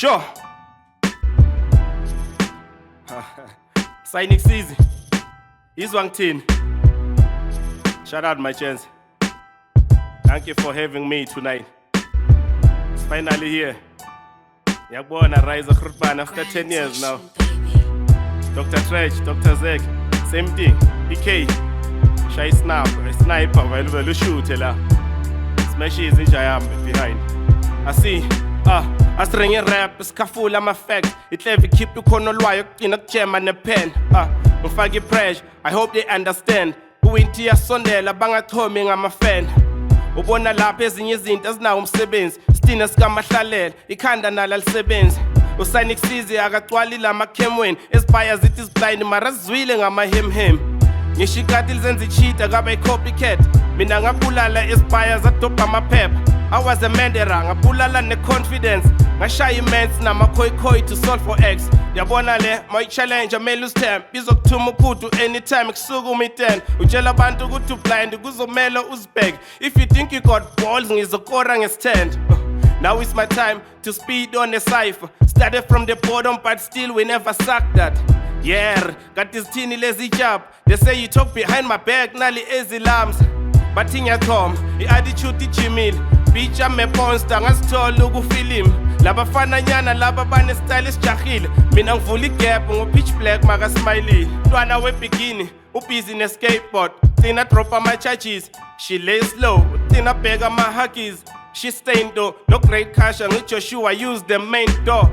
Sure. Signing season. Izwa ngithini. Shout out my chance. Thank you for having me tonight. It's finally here. Ngiyabona Rise of Grootman after 10 years now. Dr. Tresh, Dr. Zek, same thing. EK, Shy Snap, a sniper, well shoot la. Smashes in Jayam behind. I see, I string a rap, scaffold, I'm a fact. It let me keep you corner wire in a jam and a pen. Mufagi Presh, I hope they understand. Uwinti ya Sunday, la banga toming, I'm a fan. Ubona lapha ezinye izinto azinawo umsebenzi Stina sikamahlalela ikhanda nala lisebenzi Usaynik sizi akacwali lama chemweni Espire zithi blind mara zwile ngama hem Ngishikati lizenza icheater kaba copycat Mina ngabulala Espire zadopa amaphepha I was a mandera ngabulala ne-confidence Ngashaya imens nama khoi to solve for X Yabona le my challenge amele usithembe Bizokuthuma ukhudu anytime kusukuma i-10 Utshela abantu ukuthi blind kuzomela uzibheke If you think you got balls ngizokora nge-stand Now it's my time to speed on the cipher Started from the bottom but still we never sucked that Yeah, got this teeny lazy job They say you talk behind my back nali ezilams But ingiyaqhoma i-attitude ijimile Bitch I'm a monster ngasithola ukufilm Labafana nyana laba bane style isijahile Mina ngivula igap ngo-pitch black maka smiley Ntwana webikini ubusy ne-skateboard Tina drop ama-charges She lays low Tina bheka ama-huggies She stained though no great cash Joshua use the main door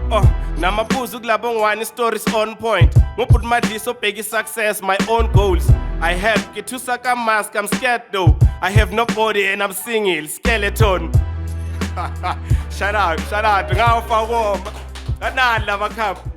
Namaphuzu kulabo ngwani stories on point Ngoput madliso bheki success my own goals I have Ketusaka mask I'm scared though I have no body and I'm single skeleton Shout out Ngawufa woma Kanala makhapha